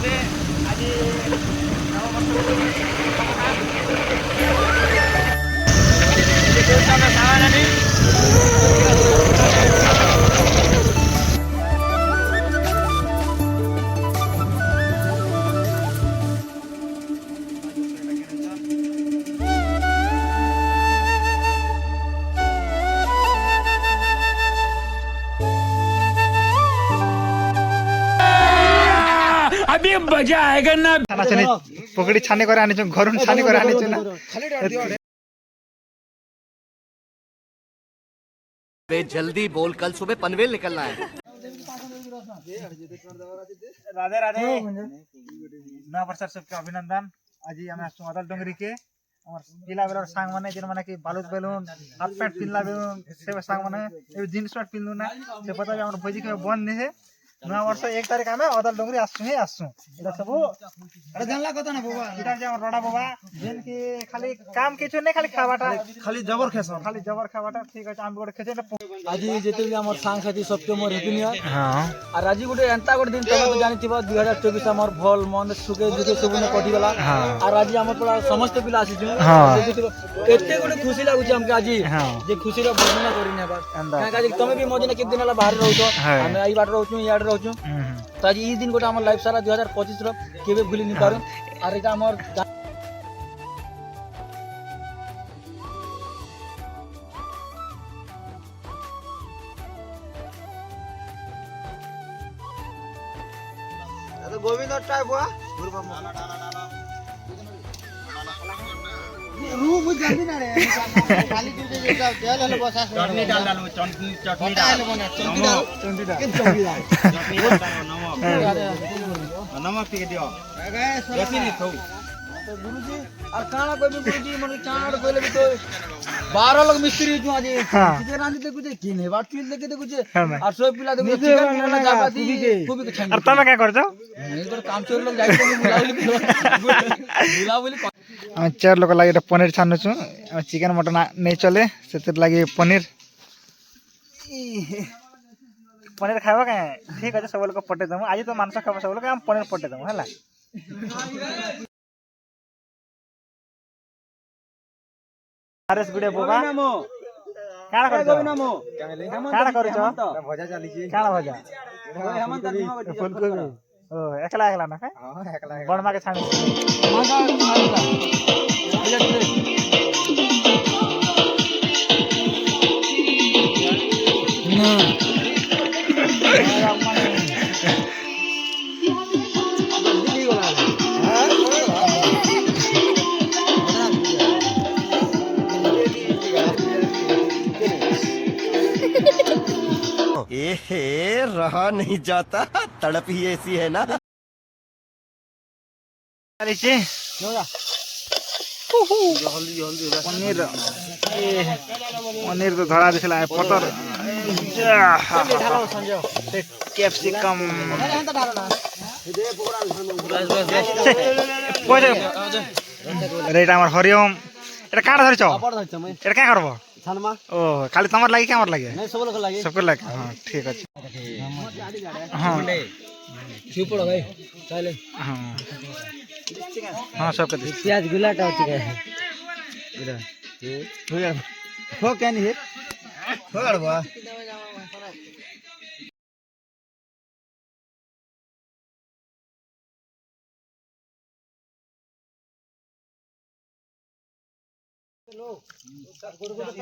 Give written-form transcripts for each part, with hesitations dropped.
ସମସ୍ତେ ଆଜି अभी मजा आएगा ना। पकड़ी छाने करे आने घर छाने करे आने ना जल्दी बोल, कल सुबह पनवेल निकलना है। राधे राधे नया वर्ष सबके अभिनंदन। आज आम अदल डोंगरी के पिला बेलर सांग माने जेन माने कि बालूत बेलून हाफ पैंट पिनला बेलून से सांग माने जीन्स पैंट पिनलू ना से पता भी हमर भोजी के बंद नहीं है। नया वर्ष 1 तारिख आमे अदल डोंगरी आसु एटा सब अरे जानला कत ना बाबा एटा जे हमर रोडा बाबा जेन कि खाली काम किछु नै खाली खाबाटा खाली जबर खाबाटा ठीक अछि आम गोटे खेचे आज जेते हमर सांग साथी सबके मोर हैप्पी न्यू ईयर। हां और आज गोटे एंता गोटे दिन तब तो जानि थिबा 2024 हमर भल मन सुके जुके सब ने कटि गला और आज हमर पूरा समस्त पिला आसी छु एते गोटे खुशी लागु छ हमके आज जे खुशी रो वर्णना करि ने बस काहे कि तमे भी मजे ने के दिन ला बाहर रहउ छ हम आई बाट रहउ छु याड रहउ छु तो आज ई दिन गोटे हमर लाइफ सारा 2025 रो केबे भूली नि पारु और एटा हमर गोविंद टाइप हुआ रू मुझ जल्दी ना रे खाली तुझे जे जाओ तेल हले बसा चटनी डाल चटनी डाल चटनी डाल नमक के दियो जैसी नहीं खाऊ तो गुरुजी और काना कोई भी गुरुजी मन चाड़ कोइले भी तो 12 लोग मिस्त्री छु आज किते रांदी देखु जे किने बाट चीज लेके देखु जे और सब पिला देखु चिकन ना जाबाती खूब के छान और तमे का करछो इधर काम चोर लोग जाई बुलावली हम 4 लोग लागि पनीर छानु छु चिकन मटन नहीं चले से लागि पनीर खावा का ठीक है सब लोग पटे दम आज तो मांस खावा सब लोग हम पनीर पटे दम हला आरएस गुडे बोबा काला करछो काला करछो भजा चली छी काला भजा हेमंत फूलकोबी ओ एकला ना खाय हां एकला बणमा के छाने रहा नहीं जाता, तड़प ही ऐसी है ना। पनीर पनीर तो धरा दिखला है पतर कैप्सिकम रेट हमर हरिओम एटा काटा धरिछ एटा का करबो छानमा ओ खाली तमर लागि के हमर लागि नै सबको लागि हां ठीक अछि हां छुपड़ भाई चले हां हां सब के प्याज गुलाटा होती है इधर ये हो क्या नहीं है छोड़वा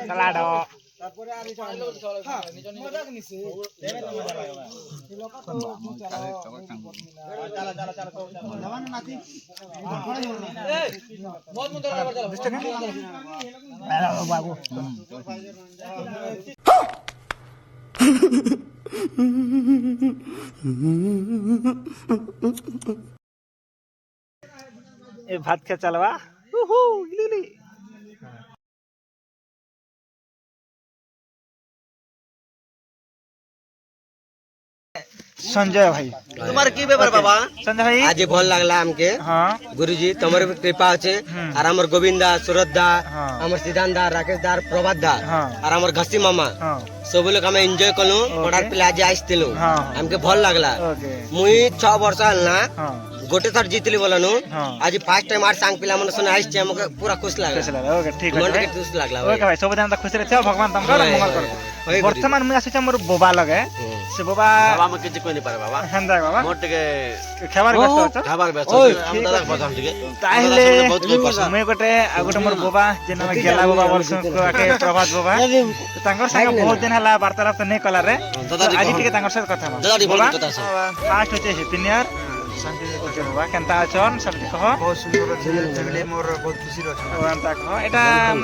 सलाडो তারপরে আর মজাক নিছে জবান নাতি বহুত মন দরকার বাবু ए भात के चलवा उहू गिली संजय भाई तुम्हार की बेबर बाबा संजय भाई आज भल लागला हमके हां गुरुजी तमर कृपा छे और हमर गोविंदा सुरतदा हमर सिद्धांत दा राकेश दा प्रभात दा और हमर घसी मामा सब लोग हम एंजॉय कलु पड़ार पे आज आइसतिलु हमके भल लागला मुई 6 वर्ष हलना गोटे थर जीतली बोलनु हाँ। आज फर्स्ट टाइम आर सांग पिला मन सुन आइछ हमके पूरा खुश लागला ओके ठीक मन अछि के खुश लागला ओके भाई सब दिन त खुशी रहथियो भगवान तमकर मंगल कर वर्तमान मुई आसी हमर बोबा लगे से बोबा बाबा में किछ कोइ नै पारे बाबा हेंदा बाबा मोर टिके खेबार व्यस्त छ खाबार बेच ओइ, हम ठीक दादा अछि। पसंद टिके ताहिले बहुत कोइ पसंद मुई गोटे आ गोटे मोर बोबा जे नाम गेला बोबा बोलसु के प्रभात बोबा तांकर संगे बहुत दिन हला वार्तालाप त नै कला रे दादा आज टिके तांकर साथ कथा दादा डी बोबा बोल कथा से फास्ट होचे हैप्पी न्यू ईयर शांति होचे बोबा केनता अछन सब कह बहुत सुंदर अच्छे फैमिली मोर बहुत खुशी रह ओ एनता कह एटा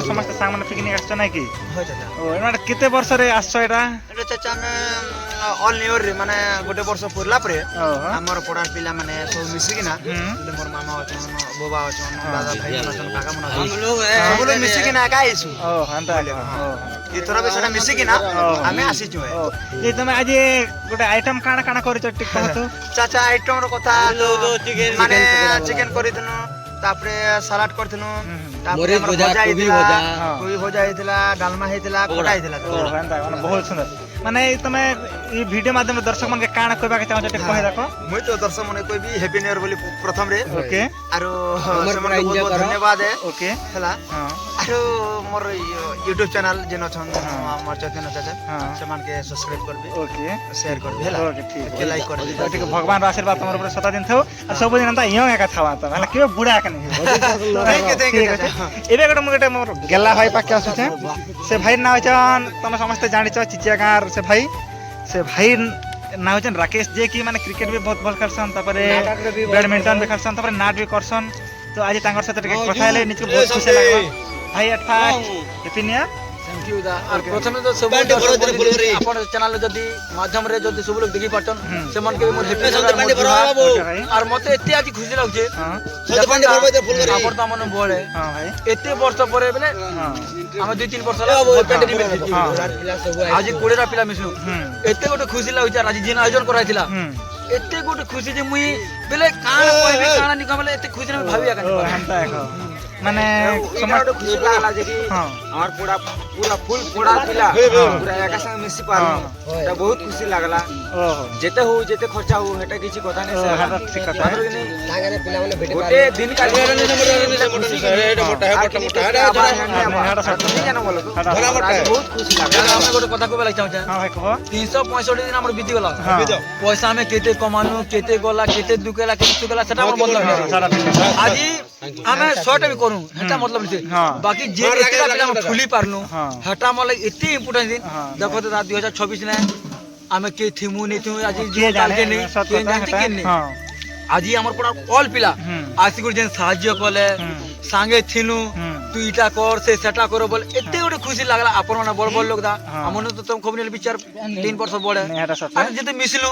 समस्त सांग मन पिकनिक आछन नै की हो चाचा ओ एना केते वर्ष रे आछो एटा এটা চাচা আমি অল নিউ ইয়ার মানে গোটে বর্ষ পুরলা পরে ओहो আমার পড়ার পিলা মানে সব মিশিকি না মোর মামা অছন বাবা অছন দাদা ভাই অছন কাকা মন हम অছন लोग সবলো মিশিকি না একা আইছু ओ एनता ओ এথর be সেটা মিশিকি না আমি আসিছু ओ ये तुम आज गोटे आइटम काना काना करिछ टिक कहतु চাচা আইটম র কথা মানে চিকেন করিতনু তারপরে সালাড করিতনু তারপরে মরিচ আমার ভজা, ভজা কোবি হইতিলা ভজা। কোবি ভজা হইতিলা ডালমা হইতিলা খটা হইতিলা ओ एनता माने बहुत सुंदर माने तुमे ई वीडियो माध्यम रे दर्शक मन के काना कहबा के चाहछ टिक कहि देखो মুই তো দর্শক মনে কইবি হ্যাপি নিউ ইয়ার বলি প্রথম রে ओके আর আমার সেমানকে পুরা বহুত enjoy বহুত কর। ধন্যবাদ ओके হেলা हां আর মোর ইউটিউব চ্যানেল যেন অছন আমার চৈতন্য চাচা हां সেমানকে সাবস্ক্রাইব করবি ओके শেয়ার করবি হেলা ओके ठीक के लाइक कर दे ठीक भगवान रो आशीर्वाद तमर ऊपर सदा दिन थौ और सब दिन एनता यंग एका थावा त माने के बुढ़ा के नहीं थैंक यू चाचा एबे गोटे मुगटे मोर गेला भाई पाके आसु छे से भाई नाम छन तमे समस्त जानि छ चिचिया गार से भाई नाम छन राकेश जे की माने क्रिकेट भी बहुत भल करसन तापरे बैडमिंटन भी करसन तापरे नाट भी करसन तो आज तांगर साथे टिके कथा हेले निचके बहुत खुशी लागला भाई at first happy new year thank you दा और प्रथमे तो सब बांटे भरो दे फुलवरी। अपन चैनल जदी माध्यम रे जदी सब लोग देखि पाटन हम्म। से मन के मोर हैप्पी बांटे भरो बाबू ओके भाई और मते एते आज खुशी लागछे हां सब बांटे भरो दे फुलवरी आपन त मन बोले हां भाई एते वर्ष परे बेले हां हम 2-3 वर्ष ला बोलपेट टीम हां पिला सब आज 20 रा पिला मिसलु हम एते गोटे खुशी लागछ आज जिन आयोजन कराइथिला हम एते गोटे खुशी जे मुई बेले काना कहबे काना नि कहबे एते खुशी ना भाबिया ओ कानी हमता देखो माने সমস্ত খুশি লাগলা যে কি हां আমার পুরা পুরা ফুল পড়া ଥିଲା পুরা একা संग মিশি পারলু এটা বহুত খুশি লাগলা ओहो যেতে হউ যেতে খরচা হউ এটা কিছু কথা নাই ओ স্যার हां ठीक कथा है तांगरे पिला माने भेटे গোটে দিন কাটে এটা মোটা है मोटा मोटा है हां কেন বলো তো हां বহুত খুশি লাগলা हम गोटे कथा कहबे लाग चाहू हां भाई कहो 365 दिन हमर बीती गला हां पैसा में केते कमानु केते गला केते दुकेला केते सुकेला सेटा हमर मतलब हां नहीं सारा ठीक है आज हमें शॉर्ट भी करू हेटा मतलब से हाँ। बाकी जे एतला पिला हम खुली पारनु हाँ। हेटा मतलब एते इंपोर्टेंट दिन हाँ। देखो तो 2026 ने हमें के थिमु ने थिमु आज किए जाने नहीं सब के कथा जानते है के नहीं हां आज हमर पूरा ऑल पिला हम्म। आसी गुड जेन साहाଯ୍य कले सांगे थिनु हम्म। तू इटा कर से सेटा करो बोल एते गोटे खुशी लागला अपन माने बड़ बड़ लोग दा हाँ। हमन तो तुम खबने विचार 3 वर्ष बड़े नहीं हटा सत्य আর যেতে মিশিলু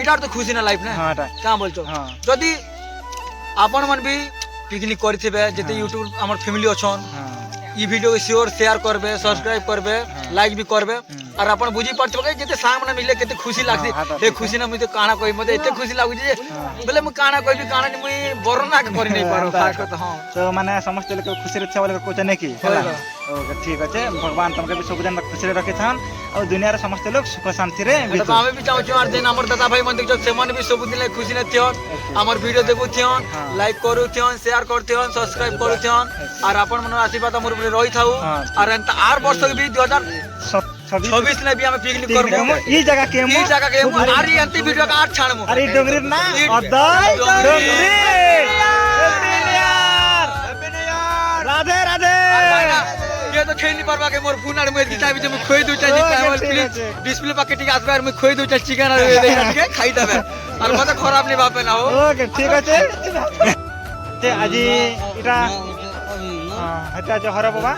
এটা তো খুশি না লাইফ না हां हटा কাঁ বলছো हां যদি আপন মান বি পিকনিক করিথিবে যেতে ইউটিউব আমার ফ্যামিলি অছন हां ই ভিডিও কে শিওর শেয়ার করবে সাবস্ক্রাইব করবে লাইক भी করবে আর আপন বুঝি পারছো যে যেতে সাং মানে মিলে কেতে খুশি লাগছে হ্যাঁ, এই খুশি না মুই তো কানা কই মতে এতে খুশি লাগুছে যে বলে মুই কানা কইবি কানা নি মুই বর্ণনা করি নাই পারো ফার্স্ট কথা হ্যাঁ तो माने समस्त लोग खुशी रखे वाले कोच नहीं की होय है ओके ठीक আছে भगवान तुमके भी सब दिन खुशी रखे थान और दुनिया रे समस्त लोग सुख शांति रे तो बीतु আমি भी চাহूँ আর দিন আমার দাদা ভাই মান দেখছো সেমান भी सब दिन खुशी ने थियन আমার ভিডিও দেখু थियन हाँ। লাইক করু थियन শেয়ার করু थियन सब्सक्राइब করু थियन আর আপন মন আশীর্বাদ আমার উপরে রই থাও हाँ। আর এন্তা আর বর্ষ भी 2026 ने भी हम पिकनिक करबो ई जगह के ई जगह के আর এই अंतिम वीडियो का आर छाड़मु अरे डोंगरी ना अदय डोंगरी राधे राधे ये तो खेल नहीं पारबा के मोर फोन आर मैं दिखाई जे मैं खोई दू चाहिए ओके, चावल ठीक प्लीज আছে। डिस्प्ले पाके टिके आसबार मैं खोई दू चाहिए चिकन आर दे के खाई देबे আর মতে খারাপ নি বাপে না हो ओके ठीक আছে ते আজি ইটা এটা যে হর বাবা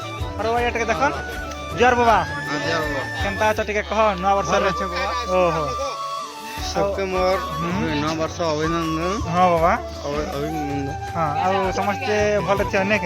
এটাকে দেখুন জর বাবা কেনতা আছে টিকে কহ নয়া বর্ষ রে ओहो सबके मोर 9 वर्ष अभिनंदन हां बाबा अभिनंदन हां आ समस्त भल थे अनेक